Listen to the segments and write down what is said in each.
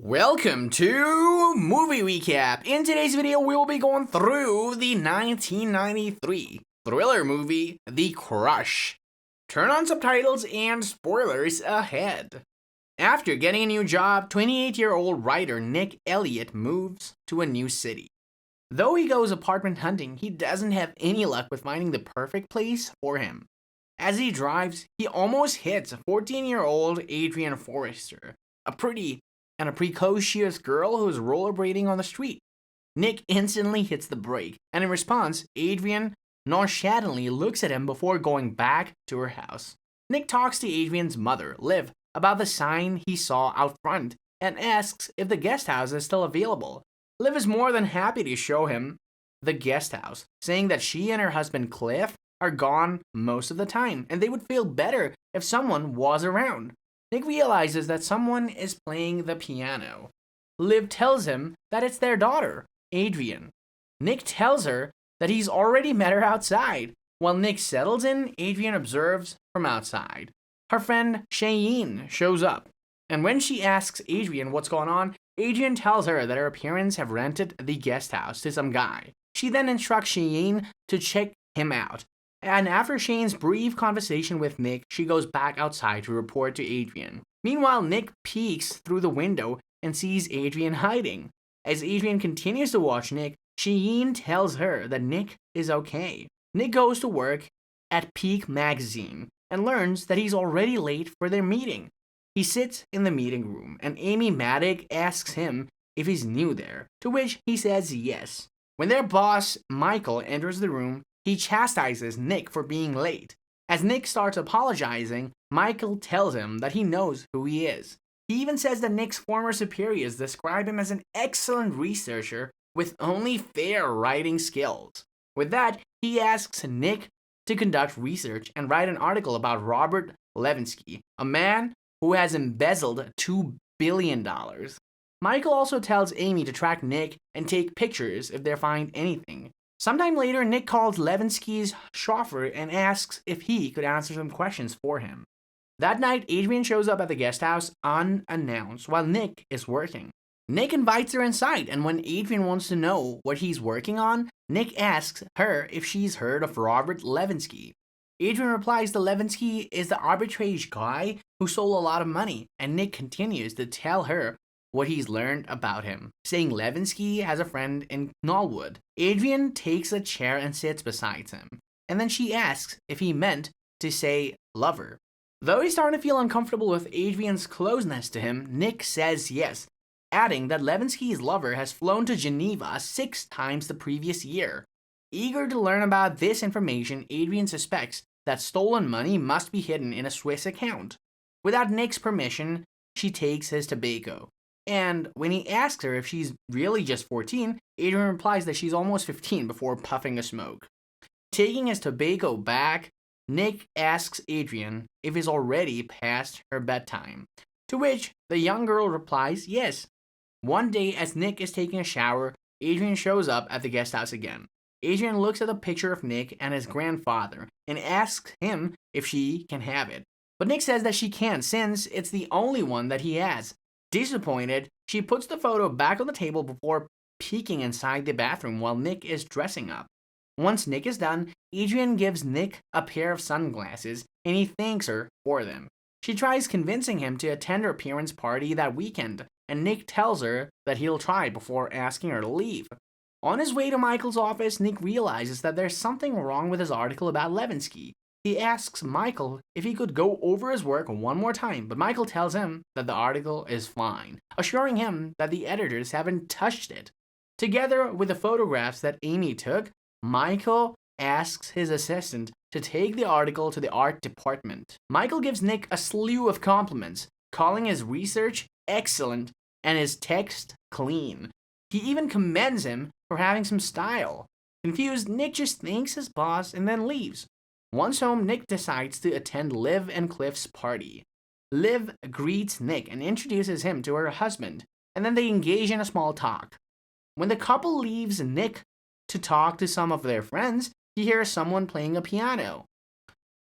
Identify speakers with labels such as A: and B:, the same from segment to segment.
A: Welcome to Movie Recap. In today's video, we will be going through the 1993 thriller movie, The Crush. Turn on subtitles and spoilers ahead. After getting a new job, 28-year-old writer Nick Elliott moves to a new city. Though he goes apartment hunting, he doesn't have any luck with finding the perfect place for him. As he drives, he almost hits 14-year-old Adrian Forrester, a pretty and a precocious girl who is rollerblading on the street. Nick instantly hits the brake, and in response, Adrian nonchalantly looks at him before going back to her house. Nick talks to Adrian's mother, Liv, about the sign he saw out front and asks if the guest house is still available. Liv is more than happy to show him the guest house, saying that she and her husband Cliff are gone most of the time, and they would feel better if someone was around. Nick realizes that someone is playing the piano. Liv tells him that it's their daughter, Adrian. Nick tells her that he's already met her outside. While Nick settles in, Adrian observes from outside. Her friend Cheyenne shows up, and when she asks Adrian what's going on, Adrian tells her that her parents have rented the guest house to some guy. She then instructs Cheyenne to check him out. And after Shane's brief conversation with Nick, she goes back outside to report to Adrian. Meanwhile, Nick peeks through the window and sees Adrian hiding. As Adrian continues to watch Nick, Cheyenne tells her that Nick is okay. Nick goes to work at Peak Magazine and learns that he's already late for their meeting. He sits in the meeting room, and Amy Maddock asks him if he's new there, to which he says yes. When their boss, Michael, enters the room, he chastises Nick for being late. As Nick starts apologizing, Michael tells him that he knows who he is. He even says that Nick's former superiors describe him as an excellent researcher with only fair writing skills. With that, he asks Nick to conduct research and write an article about Robert Levinsky, a man who has embezzled $2 billion. Michael also tells Amy to track Nick and take pictures if they find anything. Sometime later, Nick calls Levinsky's chauffeur and asks if he could answer some questions for him. That night, Adrian shows up at the guest house unannounced while Nick is working. Nick invites her inside, and when Adrian wants to know what he's working on, Nick asks her if she's heard of Robert Levinsky. Adrian replies that Levinsky is the arbitrage guy who stole a lot of money, and Nick continues to tell her what he's learned about him, saying Levinsky has a friend in Knollwood. Adrian takes a chair and sits beside him, and then she asks if he meant to say lover. Though he's starting to feel uncomfortable with Adrian's closeness to him, Nick says yes, adding that Levinsky's lover has flown to Geneva 6 times the previous year. Eager to learn about this information, Adrian suspects that stolen money must be hidden in a Swiss account. Without Nick's permission, she takes his tobacco. And when he asks her if she's really just 14, Adrian replies that she's almost 15 before puffing a smoke. Taking his tobacco back, Nick asks Adrian if it's already past her bedtime, to which the young girl replies yes. One day, as Nick is taking a shower, Adrian shows up at the guest house again. Adrian looks at the picture of Nick and his grandfather and asks him if she can have it. But Nick says that she can't since it's the only one that he has. Disappointed, she puts the photo back on the table before peeking inside the bathroom while Nick is dressing up. Once Nick is done, Adrian gives Nick a pair of sunglasses and he thanks her for them. She tries convincing him to attend her parents' party that weekend, and Nick tells her that he'll try before asking her to leave. On his way to Michael's office, Nick realizes that there's something wrong with his article about Levinsky. He asks Michael if he could go over his work one more time, but Michael tells him that the article is fine, assuring him that the editors haven't touched it. Together with the photographs that Amy took, Michael asks his assistant to take the article to the art department. Michael gives Nick a slew of compliments, calling his research excellent and his text clean. He even commends him for having some style. Confused, Nick just thanks his boss and then leaves. Once home, Nick decides to attend Liv and Cliff's party. Liv greets Nick and introduces him to her husband, and then they engage in a small talk. When the couple leaves Nick to talk to some of their friends, he hears someone playing a piano.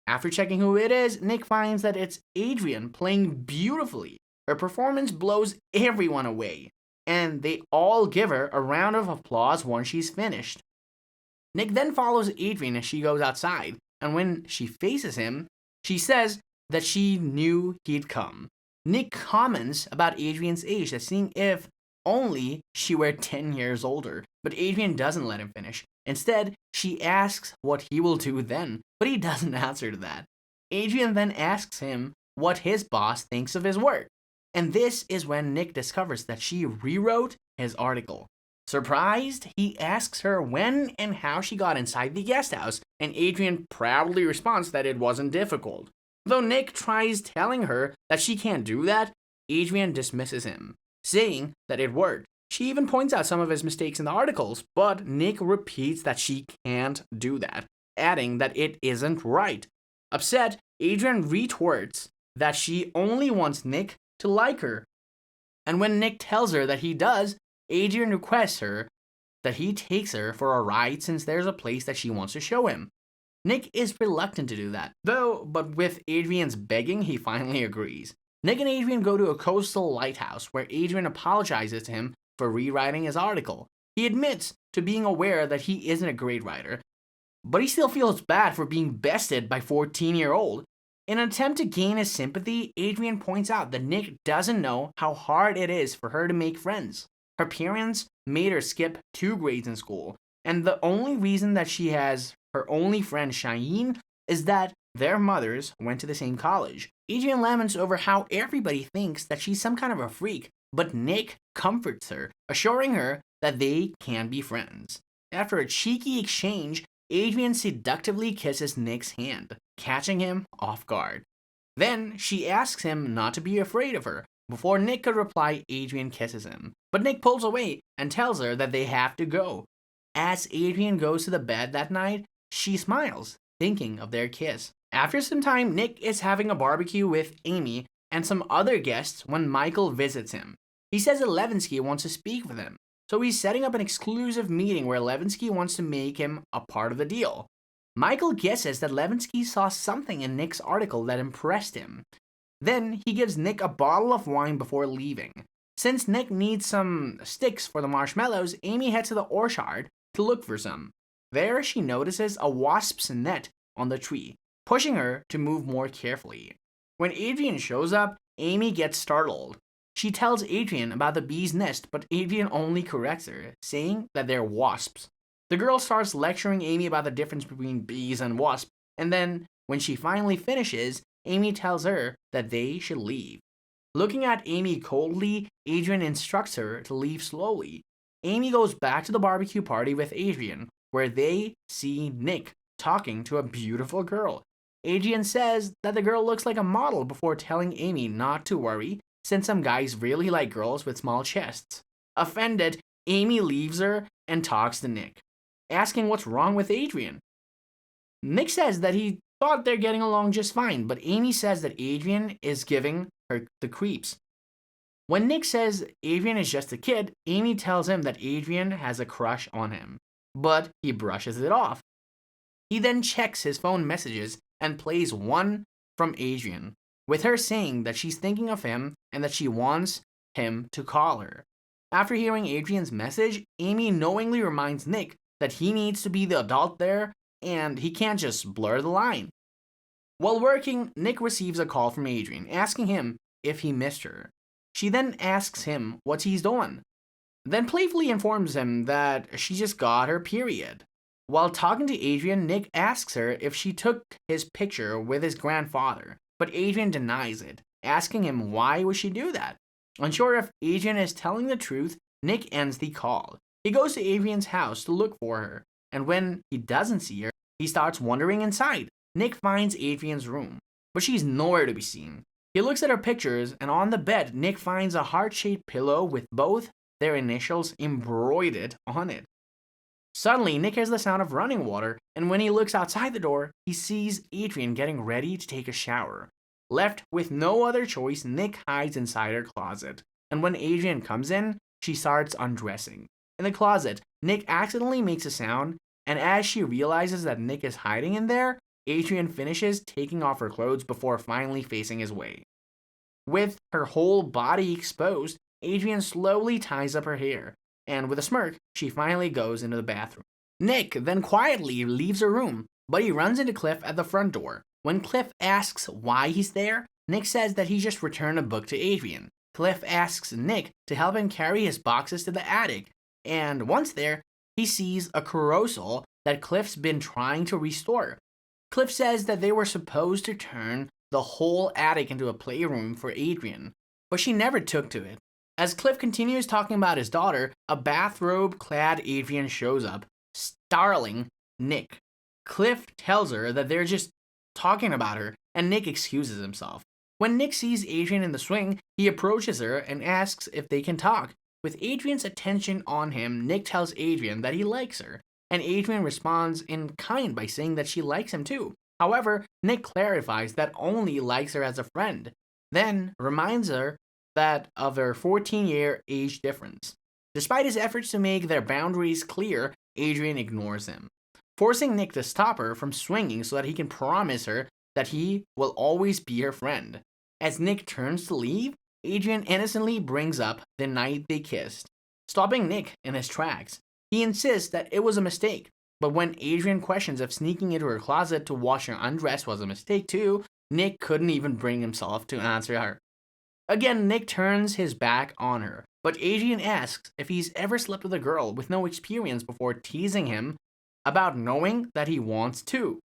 A: After checking who it is, Nick finds that it's Adrian playing beautifully. Her performance blows everyone away, and they all give her a round of applause once she's finished. Nick then follows Adrian as she goes outside, and when she faces him, she says that she knew he'd come. Nick comments about Adrian's age, that seeing if only she were 10 years older, but Adrian doesn't let him finish. Instead, she asks what he will do then, but he doesn't answer to that. Adrian then asks him what his boss thinks of his work, and this is when Nick discovers that she rewrote his article. Surprised, he asks her when and how she got inside the guest house, and Adrian proudly responds that it wasn't difficult. Though Nick tries telling her that she can't do that, Adrian dismisses him, saying that it worked. She even points out some of his mistakes in the articles, but Nick repeats that she can't do that, adding that it isn't right. Upset, Adrian retorts that she only wants Nick to like her. And when Nick tells her that he does, Adrian requests her that he takes her for a ride since there's a place that she wants to show him. Nick is reluctant to do that, though, but with Adrian's begging, he finally agrees. Nick and Adrian go to a coastal lighthouse where Adrian apologizes to him for rewriting his article. He admits to being aware that he isn't a great writer, but he still feels bad for being bested by 14-year-old. In an attempt to gain his sympathy, Adrian points out that Nick doesn't know how hard it is for her to make friends. Her parents made her skip 2 grades in school, and the only reason that she has her only friend Cheyenne is that their mothers went to the same college. Adrian laments over how everybody thinks that she's some kind of a freak, but Nick comforts her, assuring her that they can be friends. After a cheeky exchange, Adrian seductively kisses Nick's hand, catching him off guard. Then she asks him not to be afraid of her. Before Nick could reply, Adrian kisses him, but Nick pulls away and tells her that they have to go. As Adrian goes to the bed that night, she smiles, thinking of their kiss. After some time, Nick is having a barbecue with Amy and some other guests when Michael visits him. He says that Levinsky wants to speak with him, so he's setting up an exclusive meeting where Levinsky wants to make him a part of the deal. Michael guesses that Levinsky saw something in Nick's article that impressed him. Then he gives Nick a bottle of wine before leaving. Since Nick needs some sticks for the marshmallows, Amy heads to the orchard to look for some. There she notices a wasp's net on the tree, pushing her to move more carefully. When Adrian shows up, Amy gets startled. She tells Adrian about the bee's nest, but Adrian only corrects her, saying that they're wasps. The girl starts lecturing Amy about the difference between bees and wasps, and then, when she finally finishes, Amy tells her that they should leave. Looking at Amy coldly, Adrian instructs her to leave slowly. Amy goes back to the barbecue party with Adrian, where they see Nick talking to a beautiful girl. Adrian says that the girl looks like a model before telling Amy not to worry, since some guys really like girls with small chests. Offended, Amy leaves her and talks to Nick, asking what's wrong with Adrian. Nick says that he thought they're getting along just fine, but Amy says that Adrian is giving her the creeps. When Nick says Adrian is just a kid, Amy tells him that Adrian has a crush on him, but he brushes it off. He then checks his phone messages and plays one from Adrian, with her saying that she's thinking of him and that she wants him to call her. After hearing Adrian's message, Amy knowingly reminds Nick that he needs to be the adult there and he can't just blur the line. While working, Nick receives a call from Adrian asking him if he missed her. She then asks him what he's doing, then playfully informs him that she just got her period. While talking to Adrian, Nick asks her if she took his picture with his grandfather, but Adrian denies it, asking him why would she do that. Unsure if Adrian is telling the truth, Nick ends the call. He goes to Adrian's house to look for her, and when he doesn't see her, he starts wandering inside. Nick finds Adrian's room, but she's nowhere to be seen. He looks at her pictures, and on the bed, Nick finds a heart-shaped pillow with both their initials embroidered on it. Suddenly, Nick hears the sound of running water, and when he looks outside the door, he sees Adrian getting ready to take a shower. Left with no other choice, Nick hides inside her closet, and when Adrian comes in, she starts undressing. In the closet, Nick accidentally makes a sound, and as she realizes that Nick is hiding in there, Adrian finishes taking off her clothes before finally facing his way. With her whole body exposed, Adrian slowly ties up her hair, and with a smirk, she finally goes into the bathroom. Nick then quietly leaves her room, but he runs into Cliff at the front door. When Cliff asks why he's there, Nick says that he just returned a book to Adrian. Cliff asks Nick to help him carry his boxes to the attic, and once there, he sees a carousel that Cliff's been trying to restore. Cliff says that they were supposed to turn the whole attic into a playroom for Adrian, but she never took to it. As Cliff continues talking about his daughter, a bathrobe-clad Adrian shows up, startling Nick. Cliff tells her that they're just talking about her, and Nick excuses himself. When Nick sees Adrian in the swing, he approaches her and asks if they can talk. With Adrian's attention on him, Nick tells Adrian that he likes her, and Adrian responds in kind by saying that she likes him too. However, Nick clarifies that only likes her as a friend, then reminds her that of their 14-year age difference. Despite his efforts to make their boundaries clear, Adrian ignores him, forcing Nick to stop her from swinging so that he can promise her that he will always be her friend. As Nick turns to leave, Adrian innocently brings up the night they kissed, stopping Nick in his tracks. He insists that it was a mistake, but when Adrian questions if sneaking into her closet to watch her undress was a mistake too, Nick couldn't even bring himself to answer her. Again, Nick turns his back on her, but Adrian asks if he's ever slept with a girl with no experience before teasing him about knowing that he wants to.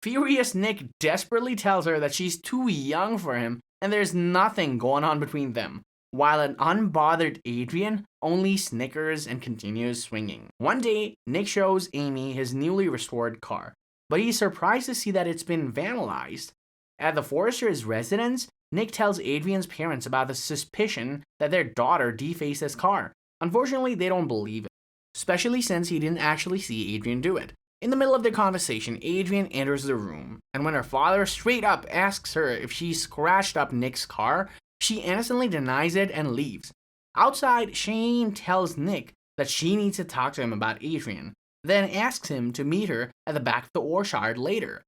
A: Furious Nick desperately tells her that she's too young for him and there's nothing going on between them, while an unbothered Adrian only snickers and continues swinging. One day, Nick shows Amy his newly restored car, but he's surprised to see that it's been vandalized. At the Forrester's residence, Nick tells Adrian's parents about the suspicion that their daughter defaced his car. Unfortunately, they don't believe it, especially since he didn't actually see Adrian do it. In the middle of their conversation, Adrian enters the room, and when her father straight up asks her if she scratched up Nick's car, she innocently denies it and leaves. Outside, Shane tells Nick that she needs to talk to him about Adrian, then asks him to meet her at the back of the orchard later.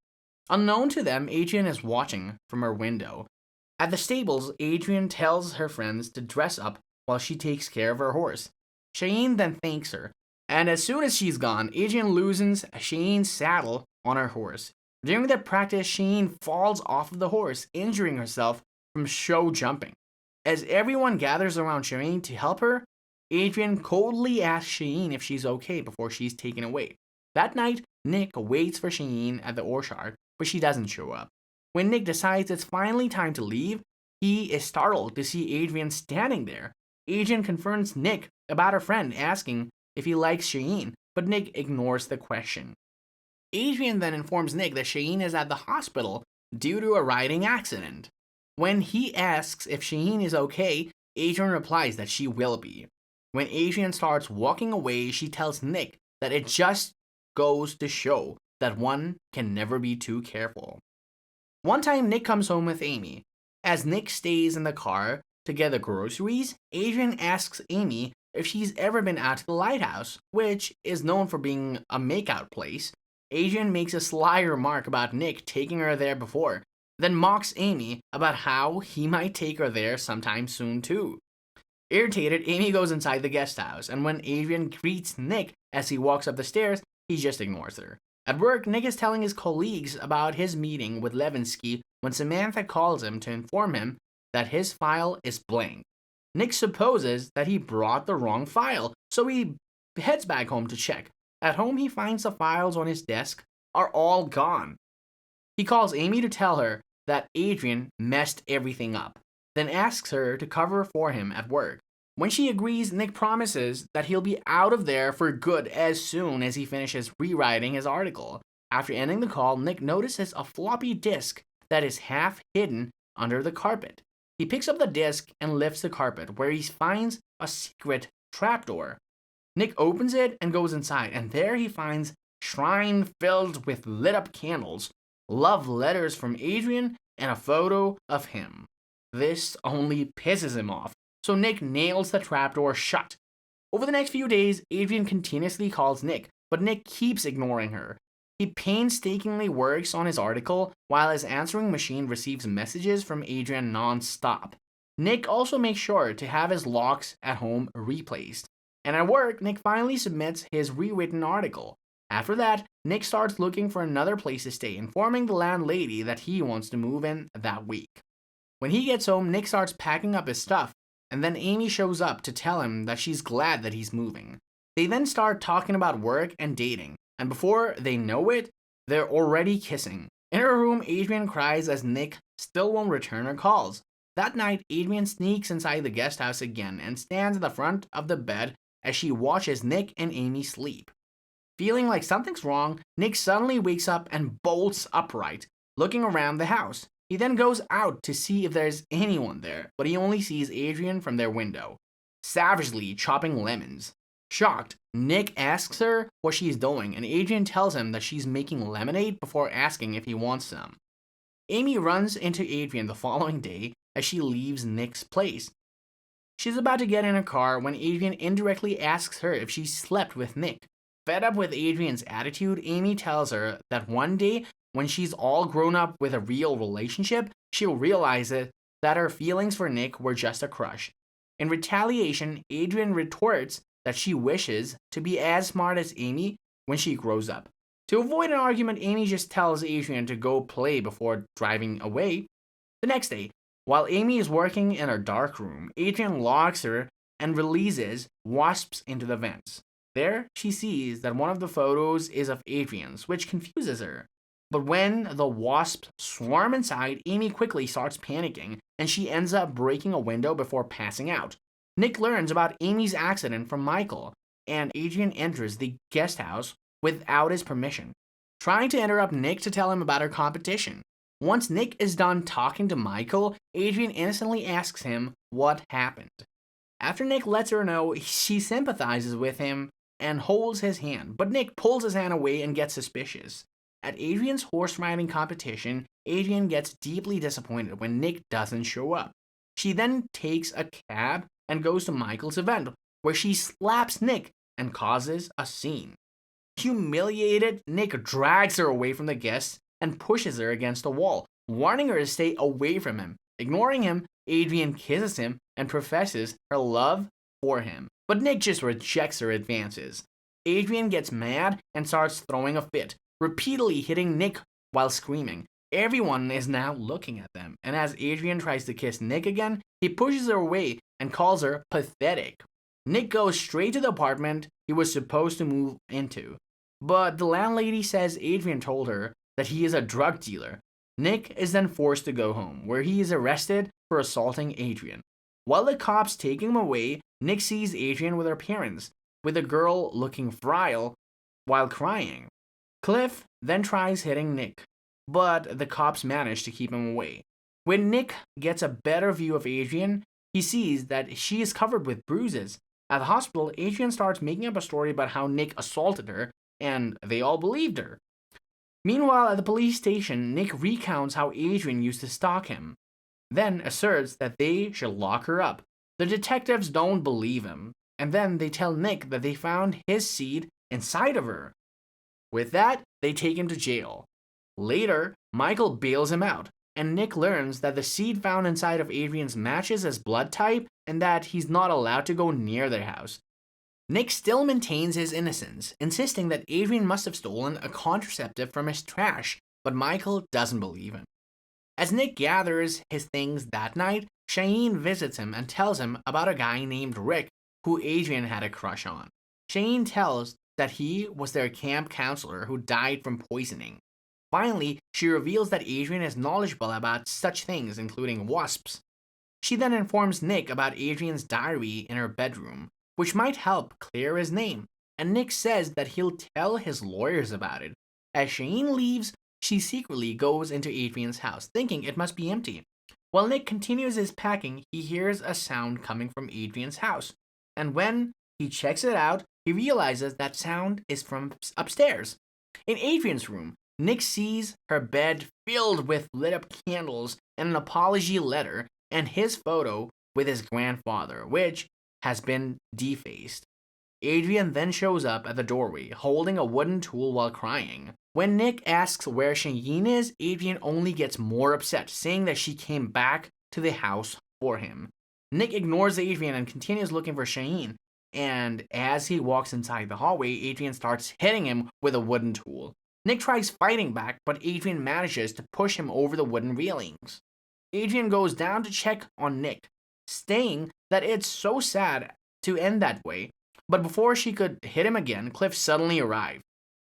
A: Unknown to them, Adrian is watching from her window. At the stables, Adrian tells her friends to dress up while she takes care of her horse. Shane then thanks her, and as soon as she's gone, Adrian loosens Shane's saddle on her horse. During their practice, Shane falls off of the horse, injuring herself from show jumping. As everyone gathers around Shane to help her, Adrian coldly asks Shane if she's okay before she's taken away. That night, Nick waits for Shane at the orchard, but she doesn't show up. When Nick decides it's finally time to leave, he is startled to see Adrian standing there. Adrian confronts Nick about her friend, asking if he likes Shane, but Nick ignores the question. Adrian then informs Nick that Shane is at the hospital due to a riding accident. When he asks if Shane is okay, Adrian replies that she will be. When Adrian starts walking away, she tells Nick that it just goes to show that one can never be too careful. One time, Nick comes home with Amy. As Nick stays in the car to get the groceries, Adrian asks Amy if she's ever been out to the lighthouse, which is known for being a makeout place. Adrian makes a sly remark about Nick taking her there before, then mocks Amy about how he might take her there sometime soon too. Irritated, Amy goes inside the guest house, and when Adrian greets Nick as he walks up the stairs, he just ignores her. At work, Nick is telling his colleagues about his meeting with Levinsky when Samantha calls him to inform him that his file is blank. Nick supposes that he brought the wrong file, so he heads back home to check. At home, he finds the files on his desk are all gone. He calls Amy to tell her that Adrian messed everything up, then asks her to cover for him at work. When she agrees, Nick promises that he'll be out of there for good as soon as he finishes rewriting his article. After ending the call, Nick notices a floppy disk that is half hidden under the carpet. He picks up the disk and lifts the carpet, where he finds a secret trapdoor. Nick opens it and goes inside, and there he finds shrine filled with lit up candles, love letters from Adrian, and a photo of him. This only pisses him off, so Nick nails the trapdoor shut. Over the next few days, Adrian continuously calls Nick, but Nick keeps ignoring her. He painstakingly works on his article while his answering machine receives messages from Adrian non-stop. Nick also makes sure to have his locks at home replaced. And at work, Nick finally submits his rewritten article. After that, Nick starts looking for another place to stay, informing the landlady that he wants to move in that week. When he gets home, Nick starts packing up his stuff, and then Amy shows up to tell him that she's glad that he's moving. They then start talking about work and dating, and before they know it, they're already kissing. In her room, Adrian cries as Nick still won't return her calls. That night, Adrian sneaks inside the guest house again and stands at the front of the bed as she watches Nick and Amy sleep. Feeling like something's wrong, Nick suddenly wakes up and bolts upright, looking around the house. He then goes out to see if there's anyone there, but he only sees Adrian from their window, savagely chopping lemons. Shocked, Nick asks her what she's doing, and Adrian tells him that she's making lemonade before asking if he wants some. Amy runs into Adrian the following day as she leaves Nick's place. She's about to get in her car when Adrian indirectly asks her if she slept with Nick. Fed up with Adrian's attitude, Amy tells her that one day, when she's all grown up with a real relationship, she'll realize that her feelings for Nick were just a crush. In retaliation, Adrian retorts that she wishes to be as smart as Amy when she grows up. To avoid an argument, Amy just tells Adrian to go play before driving away. The next day, while Amy is working in her dark room, Adrian locks her and releases wasps into the vents. There, she sees that one of the photos is of Adrian's, which confuses her. But when the wasps swarm inside, Amy quickly starts panicking, and she ends up breaking a window before passing out. Nick learns about Amy's accident from Michael, and Adrian enters the guest house without his permission, trying to interrupt Nick to tell him about her competition. Once Nick is done talking to Michael, Adrian innocently asks him what happened. After Nick lets her know, she sympathizes with him and holds his hand, but Nick pulls his hand away and gets suspicious. At Adrian's horse riding competition, Adrian gets deeply disappointed when Nick doesn't show up. She then takes a cab and goes to Michael's event, where she slaps Nick and causes a scene. Humiliated, Nick drags her away from the guests and pushes her against the wall, warning her to stay away from him. Ignoring him, Adrian kisses him and professes her love for him, but Nick just rejects her advances. Adrian gets mad and starts throwing a fit, repeatedly hitting Nick while screaming. Everyone is now looking at them, and as Adrian tries to kiss Nick again, he pushes her away and calls her pathetic. Nick goes straight to the apartment he was supposed to move into, but the landlady says Adrian told her that he is a drug dealer. Nick is then forced to go home, where he is arrested for assaulting Adrian. While the cops take him away, Nick sees Adrian with her parents, with the girl looking frail while crying. Cliff then tries hitting Nick, but the cops manage to keep him away. When Nick gets a better view of Adrian, he sees that she is covered with bruises. At the hospital, Adrian starts making up a story about how Nick assaulted her, and they all believed her. Meanwhile, at the police station, Nick recounts how Adrian used to stalk him, then asserts that they should lock her up. The detectives don't believe him, and then they tell Nick that they found his seed inside of her. With that, they take him to jail. Later, Michael bails him out, and Nick learns that the seed found inside of Adrian's matches his blood type and that he's not allowed to go near their house. Nick still maintains his innocence, insisting that Adrian must have stolen a contraceptive from his trash, but Michael doesn't believe him. As Nick gathers his things that night, Cheyenne visits him and tells him about a guy named Rick who Adrian had a crush on. Cheyenne tells that he was their camp counselor who died from poisoning. Finally, she reveals that Adrian is knowledgeable about such things, including wasps. She then informs Nick about Adrian's diary in her bedroom, which might help clear his name, and Nick says that he'll tell his lawyers about it. As Cheyenne leaves, she secretly goes into Adrian's house, thinking it must be empty. While Nick continues his packing, he hears a sound coming from Adrian's house, and when he checks it out, he realizes that sound is from upstairs. In Adrian's room, Nick sees her bed filled with lit up candles and an apology letter and his photo with his grandfather, which has been defaced. Adrian then shows up at the doorway, holding a wooden tool while crying. When Nick asks where Cheyenne is, Adrian only gets more upset, saying that she came back to the house for him. Nick ignores Adrian and continues looking for Shaheen, and as he walks inside the hallway, Adrian starts hitting him with a wooden tool. Nick tries fighting back, but Adrian manages to push him over the wooden railings. Adrian goes down to check on Nick, saying that it's so sad to end that way, but before she could hit him again, Cliff suddenly arrived.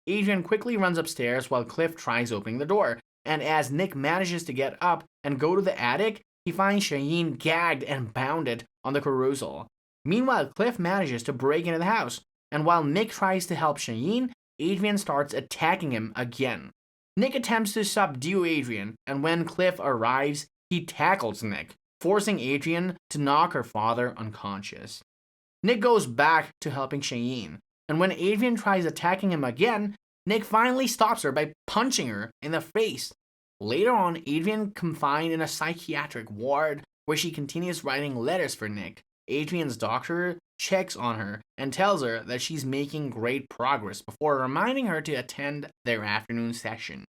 A: Adrian quickly runs upstairs while Cliff tries opening the door, and as Nick manages to get up and go to the attic, he finds Shaheen gagged and bounded on the carousel. Meanwhile, Cliff manages to break into the house, and while Nick tries to help Shaheen, Adrian starts attacking him again. Nick attempts to subdue Adrian, and when Cliff arrives, he tackles Nick, forcing Adrian to knock her father unconscious. Nick goes back to helping Shaheen, and when Adrian tries attacking him again, Nick finally stops her by punching her in the face. Later on, Adrian confined in a psychiatric ward where she continues writing letters for Nick. Adrian's doctor checks on her and tells her that she's making great progress before reminding her to attend their afternoon session.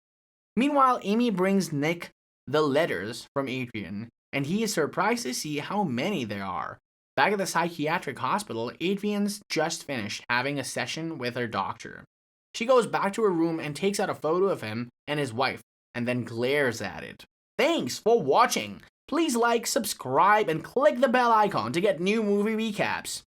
A: Meanwhile, Amy brings Nick the letters from Adrian, and he is surprised to see how many there are. Back at the psychiatric hospital, Adrian's just finished having a session with her doctor. She goes back to her room and takes out a photo of him and his wife, and then glares at it. Thanks for watching! Please like, subscribe, and click the bell icon to get new movie recaps.